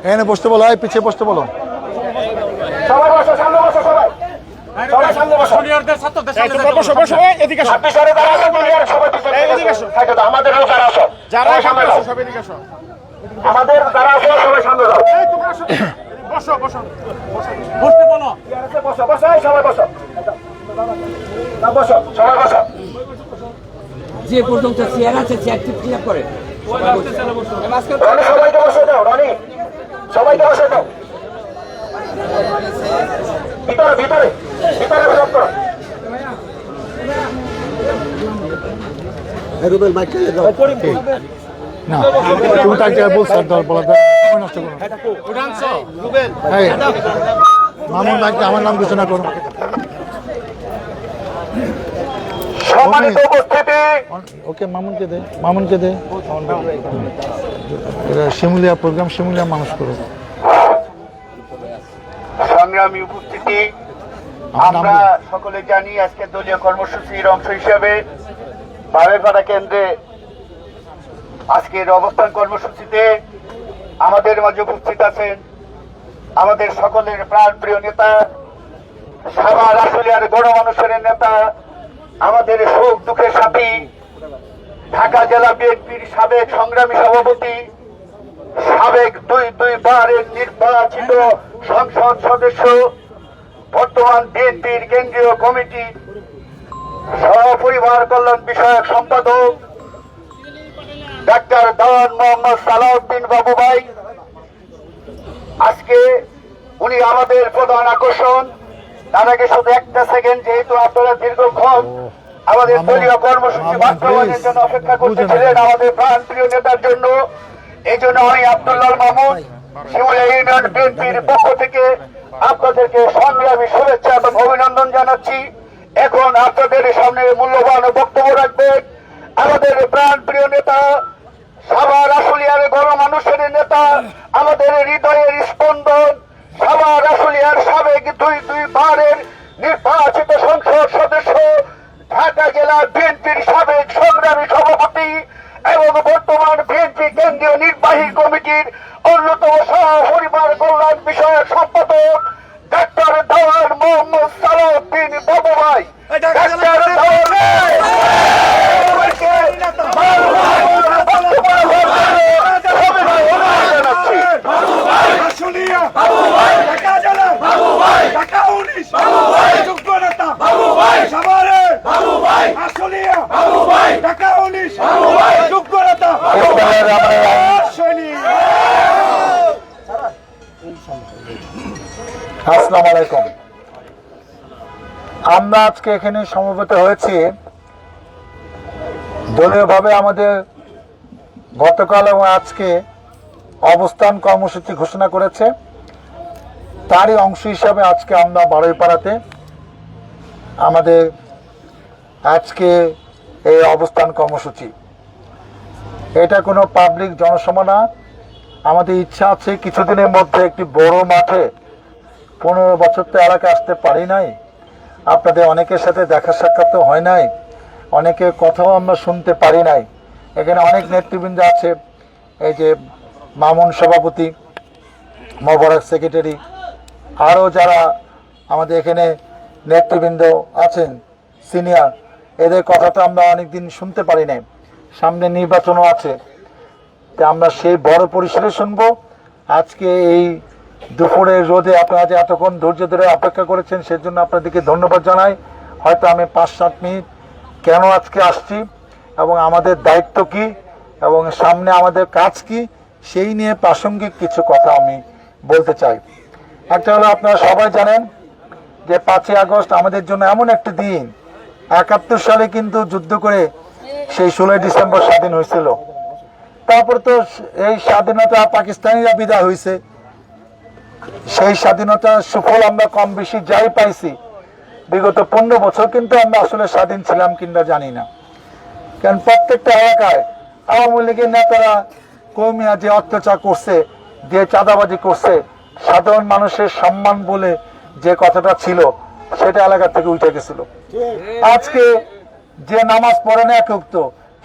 এখানে বসতে বলো, পিছিয়ে বসতে বলো। আমাদের যারা আছে সবাই সামনে যাও। বসো বসো বসতে বলো। বসো বসো সবাই বসো। বসো সবাই বসো। যে পর্যন্ত চেয়ার আছে চেয়ারটি ফিল আপ করে রনি সবাইকে বসে দাও। রনি সবাইকে বসে দাও। ভিতরে ভিতরে ভিতরে ফিল আপ করো। না তুমি তাকে বলছো বলা নষ্ট করো। মামুন ভাইকে আমার নাম ঘোষণা করো। ওকে মামুনকে দে, মামুনকে দে। শিমুলিয়া প্রোগ্রাম, শিমুলিয়া মানুষ করো। সংগ্রামী উপস্থিতি, আমরা সকলে জানি আজকে দলীয় কর্মসূচির অংশ হিসেবে বারোইপাড়া কেন্দ্রে আজকের অবস্থান কর্মসূচিতে আমাদের মাঝে উপস্থিত আছেন আমাদের সকলের প্রাণপ্রিয় নেতা, সাভার আশুলিয়ার গণমানুষের নেতা, আমাদের সুখ দুঃখের সাথী, ঢাকা জেলা বিএনপির সাবেক সংগ্রামী সভাপতি, সাবেক দুইবারের নির্বাচিত সংসদ সদস্য, বর্তমান বিএনপির কেন্দ্রীয় কমিটি সহপরিবার কল্যাণ বিষয়ক সম্পাদক ডাক্তার দেওয়ান মোহাম্মদ সালাউদ্দিন বাবু ভাই। আজকে উনি আমাদের প্রধান আকর্ষণ। তার আগে শুধু একটা সেকেন্ড, যেহেতু আপনারা দীর্ঘক্ষণ আমাদের দলীয় কর্মসূচি বাস্তবায়নের জন্য অপেক্ষা করতেছিলেন আমাদের প্রাণপ্রিয় নেতার জন্য, এই জন্য আমি আব্দুল্লাহ মাহমুদ শিমুলিয়া ইউনিয়ন বিএনপির পক্ষ থেকে আপনাদেরকে সংগ্রামী শুভেচ্ছা এবং অভিনন্দন জানাচ্ছি। এখন আপনাদের সামনে মূল্যবান বক্তব্য রাখবেন আমাদের প্রাণপ্রিয় নেতা, সাভার আশুলিয়ার গণমানুষের নেতা, আমাদের হৃদয়ের স্পন্দন, সাভার আশুলিয়ার সাবেক দুইবারের নির্বাচিত সংসদ সদস্য, ঢাকা জেলা বিএনপির সাবেক সংগ্রামী সভাপতি এবং বর্তমান বিএনপি কেন্দ্রীয় নির্বাহী কমিটির অন্যতম সহপরিবার কল্যাণ বিষয়ক সম্পাদক ডাক্তার দেওয়ান মোহাম্মদ সালাউদ্দিন বাবু ভাই। আসসালামু আলাইকুম। আমরা আজকে এখানে সমবেত হয়েছি দলীয়ভাবে আমাদের গতকাল এবং আজকে অবস্থান কর্মসূচি ঘোষণা করেছে, তারই অংশ হিসাবে আজকে আমরা বারোইপাড়াতে আমাদের আজকে এই অবস্থান কর্মসূচি। এটা কোনো পাবলিক জনসভা না। আমাদের ইচ্ছা আছে কিছুদিনের মধ্যে একটি বড় মাঠে, 15 বছর তো এলাকায় আসতে পারি নাই, আপনাদের অনেকের সাথে দেখা সাক্ষাৎ তো হয় নাই, অনেকের কথাও আমরা শুনতে পারি নাই। এখানে অনেক নেতৃবৃন্দ আছে, এই যে মামুন সভাপতি, মোবারক সেক্রেটারি, আরও যারা আমাদের এখানে নেতৃবৃন্দ আছেন সিনিয়র, এদের কথাটা আমরা অনেকদিন শুনতে পারি নাই। সামনে নির্বাচনও আছে, তা আমরা সেই বড় পরিসরে শুনবো। আজকে এই দুপুরের রোদে আপনারা যে এতক্ষণ ধৈর্য ধরে অপেক্ষা করেছেন সেজন্য আপনাদেরকে ধন্যবাদ জানাই। হয়তো আমি 5-7 মিনিট কেন আজকে আসছি এবং আমাদের দায়িত্ব কি এবং সামনে আমাদের কাজ কি সেই নিয়ে প্রাসঙ্গিক কিছু কথা আমি বলতে চাই। একটা হলো, আপনারা সবাই জানেন যে 5ই আগস্ট আমাদের জন্য এমন একটা দিন। 71 সালে কিন্তু যুদ্ধ করে সেই 16ই ডিসেম্বর স্বাধীন হয়েছিল। তারপর তো এই স্বাধীনতা পাকিস্তানিরা বিদায় হয়েছে। সেই স্বাধীনতার সুফল আমরা কম বেশি যাই পাইছি। বিগত 15 বছর কিন্তু আমরা আসলে স্বাধীন ছিলাম কিংবা জানি না। কারণ প্রত্যেকটা এলাকায় আওয়ামী লীগের নেতারা কর্মীরা যে অত্যাচার করছে, যে চাঁদাবাজি করছে, সাধারণ মানুষের সম্মান বলে যে কথাটা ছিল সেটা এলাকা থেকে উঠে গেছিল। আজকে যে নামাজ পড়ে না একক,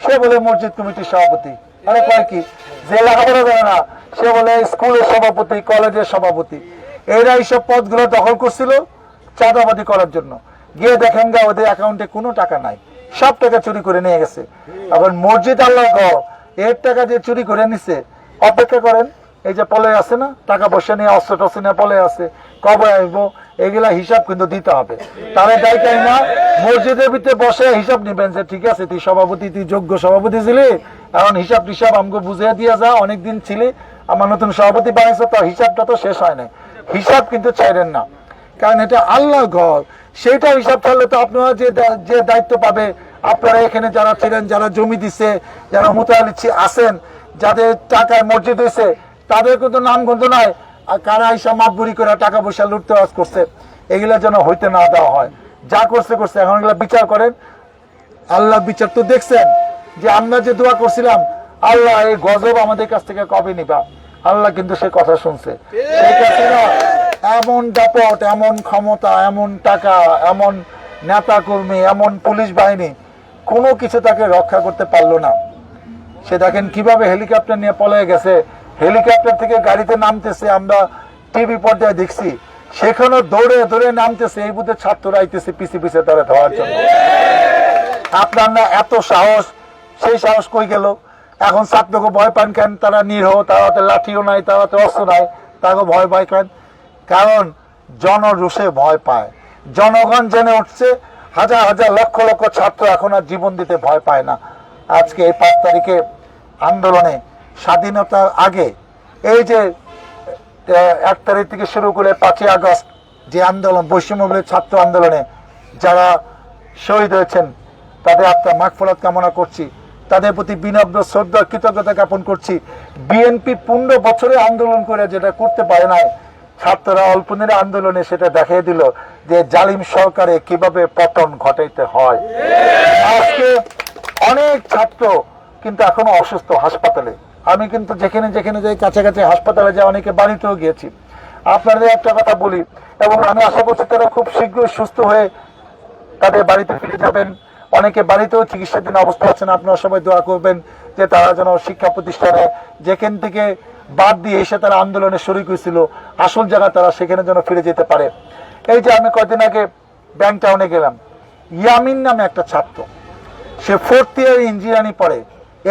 সে বলে মসজিদ কমিটির সভাপতি, মানে কয় কি, যে লেখাপড়া করে না সে বলে স্কুলের সভাপতি, কলেজের সভাপতি। এরা এইসব পদগুলো দখল করছিল চাঁদাবাজি করার জন্য। গিয়ে দেখেন গা ওদের অ্যাকাউন্টে কোনো টাকা নাই, সব টাকা চুরি করে নিয়ে গেছে। আবার মসজিদ আল্লাহ ঘর, এর টাকা যে চুরি করে নিছে, অপেক্ষা করেন এই যে পলে আছে না, টাকা পয়সা নিয়ে অস্ত্র টস্ত্র নিয়ে পলে আছে, কবে আসবো, এগুলা হিসাব কিন্তু দিতে হবে। তাহলে দায়িত্ব না মসজিদের ভিতরে বসে হিসাব নিবেন যে ঠিক আছে তুই সভাপতি, তুই যোগ্য সভাপতি ছিলি, এখন হিসাব টিসাব আমাকে বুঝিয়ে দিয়ে যা, অনেকদিন ছিলি, আমার নতুন সভাপতি বানিয়েছে, তার হিসাবটা তো শেষ হয় নাই। হিসাব কিন্তু ছাড়েন না, কারণ এটা আল্লাহ ঘর। সেইটা হিসাব ছাড়লে তো আপনারা যে দায়িত্ব পাবে, আপনারা এখানে যারা ছিলেন, যারা জমি দিছে, যারা মোতায়েন আছেন, যাদের টাকায় মসজিদ হয়েছে, তাদের কিন্তু নাম গন্ধ নাই। আর কারা হিসাব মাতবুরি করে টাকা পয়সা লুটতরাজ করছে, এগুলা যেন হইতে না দেওয়া হয়। যা করছে করছে, এখন এগুলা বিচার করেন। আল্লাহ বিচার তো দেখছেন যে আমরা যে দোয়া করছিলাম, আল্লাহ এই গজব আমাদের কাছ থেকে কবে নিবা, আল্লাহ কিন্তু সে কথা শুনছে। সেই কাছে না এমন দাপট, এমন ক্ষমতা, এমন টাকা, এমন নেতা কর্মী, এমন পুলিশ বাহিনী, কোনো কিছু তাকে রক্ষা করতে পারলো না। সে দেখেন কিভাবে হেলিকপ্টার নিয়ে পলায় গেছে, হেলিকপ্টার থেকে গাড়িতে নামতেছে, আমরা টিভি পর্দায় দেখছি, সেখানেও দৌড়ে দৌড়ে নামতেছে। এই বুধে ছাত্ররা আইতেছে পিছে পিছে তারা ধরার জন্য। আপনার না এত সাহস, সেই সাহস কই গেল? এখন ছাত্রকে ভয় পান কেন? তারা নিরহ, তারা লাঠিও নাই, তারা অস্ত্র নাই, তাকে ভয় পায় কেন? কারণ জনরোষে ভয় পায়। জনগণ জেনে উঠছে, হাজার হাজার লক্ষ লক্ষ ছাত্র এখন আর জীবন দিতে ভয় পায় না। আজকে এই 5 তারিখে আন্দোলনে, স্বাধীনতার আগে, এই যে 1 তারিখ থেকে শুরু করে 5ই আগস্ট যে আন্দোলন, বৈষম্যবিরোধী ছাত্র আন্দোলনে যারা শহীদ হয়েছেন, তাদের আত্মার মাগফিরাত কামনা করছি, তাদের প্রতি বিনম্র শ্রদ্ধা কৃতজ্ঞতা জ্ঞাপন করছি। বিএনপি 15 বছরে আন্দোলন করে যেটা করতে পারে নাই, ছাত্ররা অল্প দিনের আন্দোলনে সেটা দেখিয়ে দিল যে জালিম সরকারে কিভাবে পতন ঘটাইতে হয়। আজকে অনেক ছাত্র কিন্তু এখনো অসুস্থ হাসপাতালে। আমি কিন্তু যেখানে যেখানে যাই, কাছাকাছি হাসপাতালে যাই, অনেকে বাড়িতেও গিয়েছি। আপনাদের একটা কথা বলি, এবং আমি আশা করছি তারা খুব শীঘ্রই সুস্থ হয়ে তাদের বাড়িতে ফিরে যাবেন। অনেকে বাড়িতেও চিকিৎসাধীন অবস্থা আছেন, আপনারা সবাই দোয়া করবেন যে তারা যেন শিক্ষা প্রতিষ্ঠানে যেখান থেকে বাদ দিয়ে এসে তারা আন্দোলনে শরীক হয়েছিল, আসল জায়গা তারা সেখানে যেন ফিরে যেতে পারে। এই যে আমি কয়েকদিন আগে ব্যাংক টাউনে গেলাম, ইয়ামিন নামে একটা ছাত্র, সে 4th ইয়ার ইঞ্জিনিয়ারিং পড়ে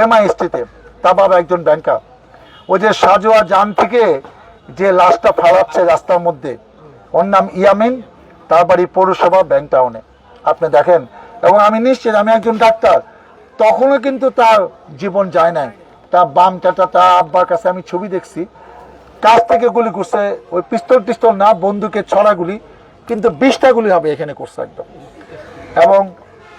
MIST-তে, তার বাবা একজন ব্যাংকার। ও যে সাজোয়া জান থেকে যে লাশটা ফালাচ্ছে রাস্তার মধ্যে, ওর নাম ইয়ামিন, তার বাড়ি পৌরসভা ব্যাংক টাউনে। আপনি দেখেন, এবং আমি নিশ্চিত, আমি একজন ডাক্তার, তখনও কিন্তু তার জীবন যায় নাই। তার বাম টাটা, তার আব্বার কাছে আমি ছবি দেখছি, কাছ থেকে গুলি করছে, ওই পিস্তল টিস্তল না, বন্দুকের ছড়া গুলি, কিন্তু 20টা গুলি হবে এখানে করছে একদম। এবং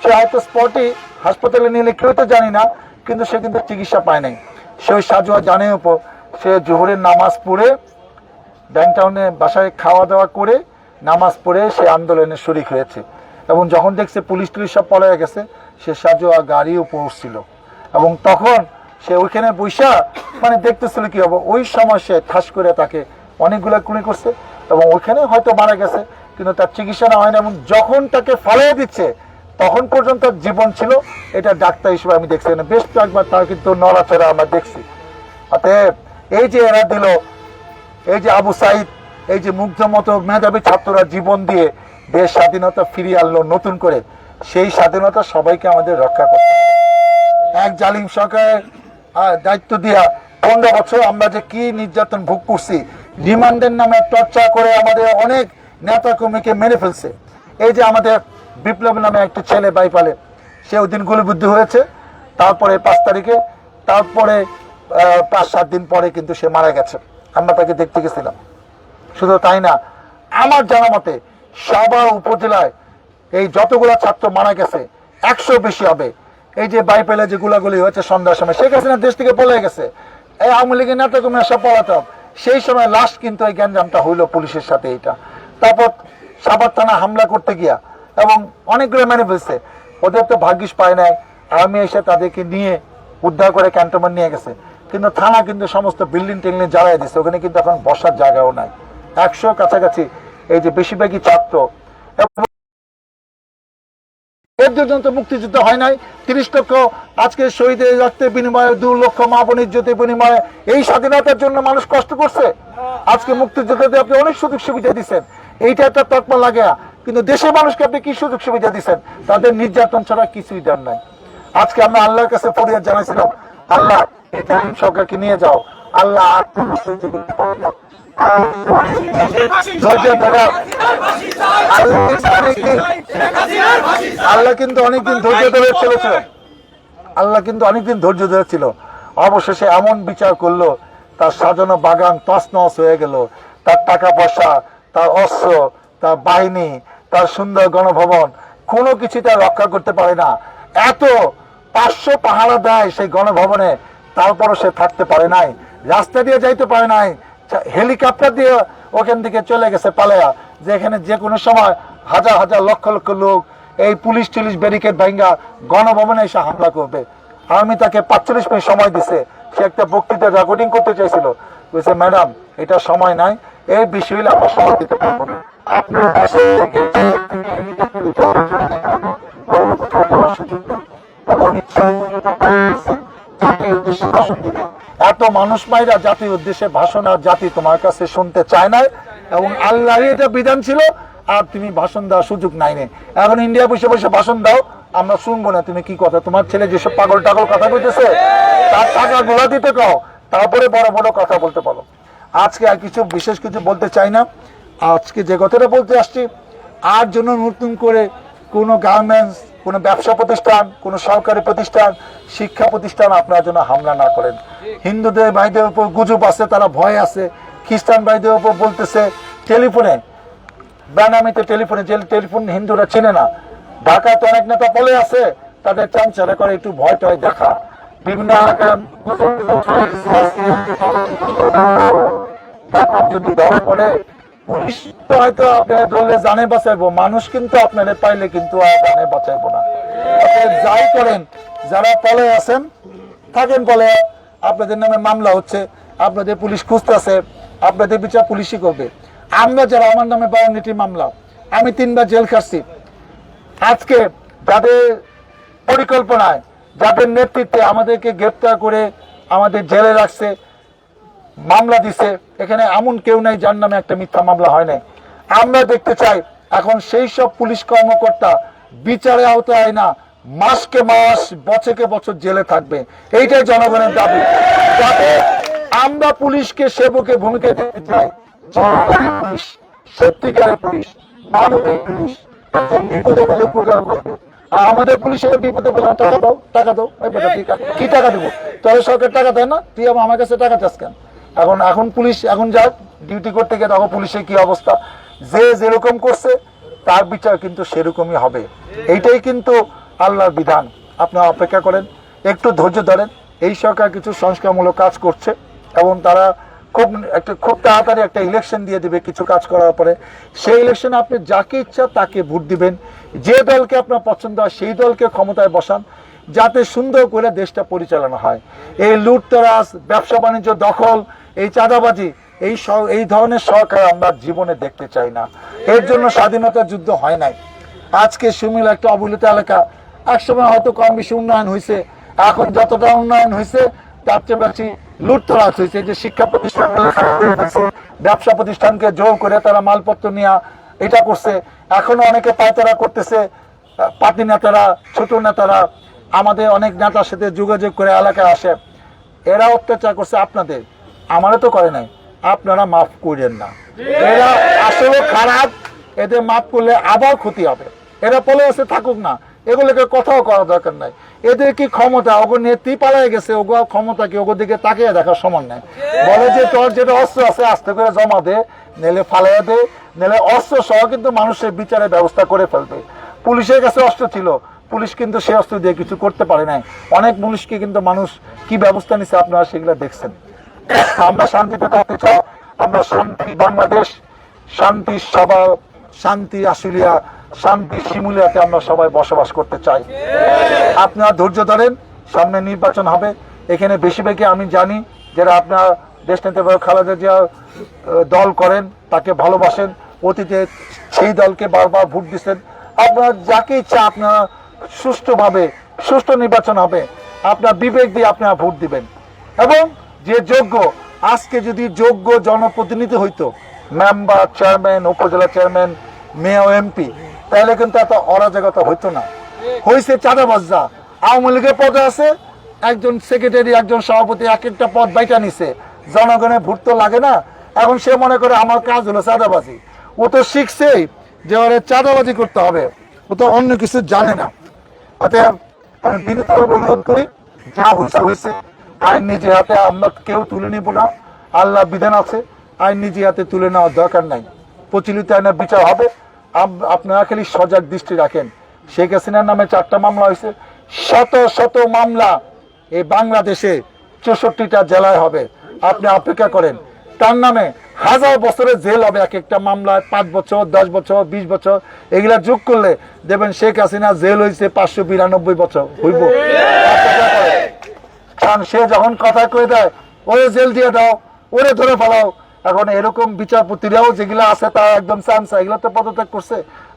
সে হয়তো স্পটে হাসপাতালে নিলে কেউ তো জানি না, কিন্তু সে কিন্তু চিকিৎসা পায় নাই। সে ওই সাজোয়া জানের উপর সে জোহরের নামাজ পড়ে ব্যাংক টাউনে বাসায় খাওয়া দাওয়া করে নামাজ পড়ে সে আন্দোলনে শরিক হয়েছে। এবং যখন দেখছে পুলিশ টুলিশ সব পলায় গেছে, সে সাজোয়া গাড়িও পড়ছিল। এবং তখন সে ওইখানে বৈশা মানে দেখতেছিল কি হবে। ওই সময় সে ঠাস করে তাকে অনেকগুলা গুলি করছে, এবং ওইখানে হয়তো মারা গেছে, কিন্তু তার চিকিৎসা না হয় না। এবং যখন তাকে ফালিয়ে দিচ্ছে তখন পর্যন্ত জীবন ছিল। এটা ডাক্তার হিসেবে আমি দেখছি না, বেশ কয়েকবার তার কিন্তু নড়াচড়া আমরা দেখছি। অতএব এই যে এরা দিল এই যে আবু সাইদ, এই যে মুগ্ধ মতো মেধাবী ছাত্ররা জীবন দিয়ে দেশ স্বাধীনতা ফিরিয়ে আনলো নতুন করে, সেই স্বাধীনতা সবাইকে আমাদের রক্ষা করতে হবে। এক জালিম সরকারের দায়িত্ব দিয়া 15 বছর আমরা যে কি নির্যাতন ভোগ করছি, রিমান্ডের নামে টর্চার করে আমাদের অনেক নেতা কর্মীকে মেরে ফেলছে। এই যে আমাদের বিপ্লব নামে একটা ছেলে বাইপালে, সে ওই দিন গুলিবিদ্ধ হয়েছে, তারপরে 5 তারিখে, তারপরে 5-7 দিন পরে কিন্তু সে মারা গেছে। আমরা তাকে দেখতে গেছিলাম। শুধু তাই না, আমার জানা মতে সাভার উপজেলায় এই যতগুলো ছাত্র মারা গেছে 100 বেশি হবে। এই যে বাইপালে যে গুলাগুলি হয়েছে সন্ধ্যার সময়, শেখ হাসিনা দেশ থেকে পলে গেছে, এই আওয়ামী লীগের নেতা কর্মীরা সব পলাতক। সেই সময় লাস্ট কিন্তু এই গ্যাঞ্জামটা হইলো পুলিশের সাথে। এইটা তারপর সাভার থানা হামলা করতে গিয়া এবং অনেকগুলো মেনে ফেলছে। ওদের তো ভাগ্যিস পায় নাই, আর্মি এসে তাদেরকে নিয়ে উদ্ধার করে ক্যান্টনমেন্ট নিয়ে গেছে, কিন্তু থানা কিন্তু সমস্ত বিল্ডিং টিল্ডিং জ্বালাই দিচ্ছে। ওখানে কিন্তু এখন বসার জায়গাও নাই। 100 কাছাকাছি এই যে বেশিরভাগই ছাত্র। এর জন্য তো মুক্তিযুদ্ধ হয় নাই। 30 লক্ষ আজকে শহীদের রক্তের বিনিময়ে, 2 লক্ষ মা বোনের ইজ্জতের বিনিময়ে এই স্বাধীনতার জন্য মানুষ কষ্ট করছে। আজকে মুক্তিযুদ্ধতে আপনি অনেক সুযোগ সুবিধা দিচ্ছেন, এইটা একটা তকমা লাগে, কিন্তু দেশের মানুষকে আপনি কি সুযোগ সুবিধা দিচ্ছেন? তাদের নির্যাতন ছাড়া কিছুই দেন নাই। আজকে আমরা আল্লাহর কাছে ফরিয়াদ জানাইছিলাম, আল্লাহ এই জালিম সরকারকে নিয়ে যাও, আল্লাহ আল্লাহ কিন্তু অনেকদিন ধৈর্য ধরে চলেছিল। আল্লাহ কিন্তু অনেকদিন ধৈর্য ধরেছিল। অবশেষে এমন বিচার করলো, তার সাজানো বাগান তছনছ হয়ে গেল। তার টাকা পয়সা, তার অস্ত্র, তার বাহিনী, তার সুন্দর গণভবন, কোনো কিছু তার রক্ষা করতে পারে না। এত 500 পাহারা দেয় সেই গণভবনে, তারপরও সে থাকতে পারে নাই, রাস্তা দিয়ে যাইতে পারে নাই, হেলিকপ্টার দিয়ে ওখান থেকে চলে গেছে পালায়া, যে এখানে যে কোনো সময় হাজার হাজার লক্ষ লক্ষ লোক এই পুলিশ টুলিশ ব্যারিকেড ভাঙ্গা গণভবনে এসে হামলা করবে। আমি তাকে 45 মিনিট সময় দিছে। সে একটা বক্তৃতা রেকর্ডিং করতে চাইছিল, বলছে ম্যাডাম এটা সময় নাই, এই বিষয়ে আমরা সময় দিতে পারবো না। এত মানুষ মাইরা জাতির উদ্দেশ্যে ভাষণ আর জাতি তোমার কাছে শুনতে চায় না, এবং আল্লাহর এটা বিধান ছিল, আর তুমি ভাষণ দেওয়ার সুযোগ নাই। এখন ইন্ডিয়া বসে বসে ভাষণ দাও, আমরা শুনবো না তুমি কি কথা, তোমার ছেলে যেসব পাগল টাগল কথা বলতেছে তার টাকা গুলা দিতে কও, তারপরে বড় বড় কথা বলতে পারো। আজকে আর কিছু বিশেষ কিছু বলতে চাই না। আজকে যে কথাটা বলতে আসছি, আর জন্য নতুন করে কোনো গার্মেন্টস, কোনো ব্যবসা প্রতিষ্ঠান, কোনো সরকারি প্রতিষ্ঠান, শিক্ষা প্রতিষ্ঠান আপনার জন্য হামলা না করেন। হিন্দুদের ভাইদের উপর গুজব আছে, তারা ভয় আছে। খ্রিস্টান ভাইদের উপর বলতেছে টেলিফোনে, বেনামিতে টেলিফোনে, যে টেলিফোন হিন্দুরা চেনে না। ঢাকায় তো অনেক নেতা বলে আছে, তাদের চাঞ্চল্য করে একটু ভয় টয় দেখা। বিভিন্ন যদি ধরা পড়ে পুলিশ তো হয়তো আপনার ধরলে জানে বাঁচাইবো, মানুষ কিন্তু আপনাদের পাইলে কিন্তু আর জানে বাঁচাইবো না। যাই করেন, যারা পলে আছেন থাকেন পলে, আপনাদের নামে মামলা হচ্ছে, আপনাদের পুলিশ খুঁজতেছে, আপনাদের বিচার পুলিশই করবে। আমরা যারা, আমার নামে 52টি মামলা, আমি 3 বার জেল খাটছি। আজকে যাদের পরিকল্পনায়, যাদের নেতৃত্বে আমাদেরকে গ্রেপ্তার করে আমাদের জেলে রাখছে, মামলা দিছে, এখানে এমন কেউ নাই যার নামে একটা মিথ্যা মামলা হয় নাই। আমরা দেখতে চাই এখন সেই সব পুলিশ কর্মকর্তা বিচারে আওতায় না, মাসকে মাস, বছরকে বছর জেলে থাকবে। এইটাই জনগণের দাবি। যাতে আমরা পুলিশকে সেবকের ভূমিকা দিতে চাই, সত্যিকারের পুলিশ, মানবিক পুলিশ, বিপদে বলে উপকার করবে। আর আমাদের পুলিশের বিপদে বলে টাকা দাও, টাকা দাও, কি টাকা দেবো? তবে সরকার টাকা দেয় না, তুই আমার কাছে টাকা চাস কেন? এখন পুলিশ এখন যাক ডিউটি করতে গিয়ে দেখো পুলিশের কি অবস্থা। যে যেরকম করছে তার বিচার কিন্তু সেরকমই হবে। এইটাই কিন্তু আল্লাহর বিধান। আপনারা অপেক্ষা করেন, একটু ধৈর্য ধরেন। এই সরকার কিছু সংস্কারমূলক কাজ করছে এবং তারা খুব তাড়াতাড়ি একটা ইলেকশন দিয়ে দিবে কিছু কাজ করার পরে। সেই ইলেকশনে আপনি যাকে ইচ্ছা তাকে ভোট দিবেন, যে দলকে আপনার পছন্দ হয় সেই দলকে ক্ষমতায় বসান, যাতে সুন্দর করে দেশটা পরিচালনা হয়। এই লুটতরাজ, ব্যবসা বাণিজ্য দখল, এই চাঁদাবাজি, এই ধরনের সরকার আমরা জীবনে দেখতে চাই না। এর জন্য স্বাধীনতার যুদ্ধ হয় নাই। আজকে সুমিলা একটা অবহেলিত এলাকা, একসময় হয়তো কম বেশি উন্নয়ন হয়েছে, এখন যতটা উন্নয়ন হয়েছে তার চেয়ে বেশি লুটতরাজ হয়েছে। যে শিক্ষা প্রতিষ্ঠান ব্যবসা প্রতিষ্ঠানকে জোর করে তারা মালপত্র নিয়ে এটা করছে। এখনো অনেকে পায়তারা করতেছে, পার্টি নেতারা, ছোট নেতারা আমাদের অনেক নেতার সাথে যোগাযোগ করে এলাকায় আসে। এরা অত্যাচার করছে আপনাদের, আমারও তো করে নাই, আপনারা মাফ করেন না। এরা আসলে খারাপ, এদের মাফ করলে আবার ক্ষতি হবে। এরা পলে আছে থাকুক না, এগুলোকে কথাও করা দরকার নাই। এদের কি ক্ষমতা, ওগো নেত্রী পালায় গেছে, ওগো ক্ষমতা কি ওগো দিকে তাকিয়ে দেখার সমান নাই। বলে যে তোর যেটা অস্ত্র আছে আস্তে করে জমা দে, নেলে ফালাইয়া দে, নেলে অস্ত্র সহ কিন্তু মানুষের বিচারের ব্যবস্থা করে ফেলবে। পুলিশের কাছে অস্ত্র ছিল, পুলিশ কিন্তু সেই অস্ত্র দিয়ে কিছু করতে পারে নাই। অনেক পুলিশকে কিন্তু মানুষ কি ব্যবস্থা নিচ্ছে আপনারা সেগুলো দেখছেন। আমরা শান্তিতে থাকতে চাই, আমরা শান্তি বাংলাদেশ, শান্তি সভা, শান্তি আশুলিয়া, শান্তি শিমুলিয়াতে আমরা সবাই বসবাস করতে চাই। আপনারা ধৈর্য ধরেন, সামনে নির্বাচন হবে। এখানে বেশিরভাগই আমি জানি যারা আপনার দেশ নেতা খালেদা জিয়া দল করেন, তাকে ভালোবাসেন, অতীতে সেই দলকে বারবার ভোট দিচ্ছেন। আপনার যাকে ইচ্ছা আপনারা সুষ্ঠুভাবে সুষ্ঠু নির্বাচন হবে, আপনার বিবেক দিয়ে আপনারা ভোট দিবেন। এবং যে যোগ্য, আজকে যদি যোগ্য জনপ্রতিনিধি হইতো, মেম্বার, চেয়ারম্যান, উপজেলা চেয়ারম্যান, মেয়র, এমপি, তাহলে কিন্তু এত অরাজকতা হইতো না। হয়েছে চাঁদাবাজরা। আওয়ামী লীগের পদে আছে, একজন সেক্রেটারি, একজন সভাপতি এক একটা পদ বাইটা নিছে, জনগণের ভোট তো লাগে না। এখন সে মনে করে আমার কাজ হলো চাঁদাবাজি। ও তো শিখছেই যে ওরে চাঁদাবাজি করতে হবে, ও তো অন্য কিছু জানে না। অতএব আমি বিনীত অনুরোধ করি, যা হয়েছে হয়েছে, আইন নিজে হাতে আমরা কেউ তুলে নিব না। আল্লাহ বিধান আছে, আইন নিজে হাতে তুলে নেওয়ার দরকার নাই। প্রচলিত আইনের বিচার হবে। আপনারা খালি সজাগ দৃষ্টি রাখেন। শেখ হাসিনার নামে 4টা মামলা হয়েছে, শত শত মামলা এই বাংলাদেশে 64টা জেলায় হবে। আপনি অপেক্ষা করেন, তার নামে 1000 বছরের জেল হবে। এক একটা মামলায় 5 বছর, 10 বছর, 20 বছর, এগুলা যোগ করলে দেখবেন শেখ হাসিনা জেল হয়েছে 592 বছর হইব। কারণ সে যখন কথা কয়ে দেয়, ওরে জেল দিয়ে দাও, ওরে ধরে ফেলাও। এখন এরকম বিচারপতিরাও যেগুলা আছে তারা একদম চান্স, এগুলো তো পদত্যাগ করছে।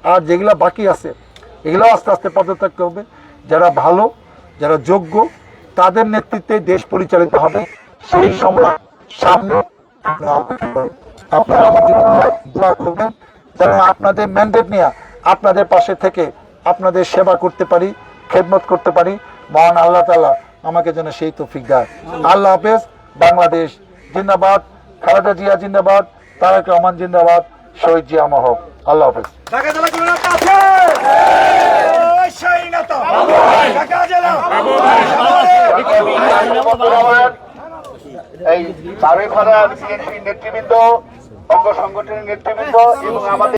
আর যেগুলা বাকি আছে এগুলো আস্তে আস্তে পদত্যাগ করবে। যারা ভালো, যারা যোগ্য, তাদের নেতৃত্বে দেশ পরিচালিত হবে। সেই সময় সামনে আপনারা আমার জন্য দোয়া করবেন, যেন আপনাদের ম্যান্ডেট নিয়ে আপনাদের পাশে থেকে আপনাদের সেবা করতে পারি, খেদমত করতে পারি। মহান আল্লাহ তাআলা আমাকে যেন সেই তৌফিক দেয়। আল্লাহ হাফেজ। বাংলাদেশ জিন্দাবাদ, খালেদা জিয়া জিন্দাবাদ, তারেক রহমান জিন্দাবাদ, শহীদ জিয়া মহব। আল্লাহ হাফেজ। এই বারোই খরা বিএনপি নেতৃবৃন্দ, অঙ্গ সংগঠনের নেতৃবৃন্দ এবং আমাদের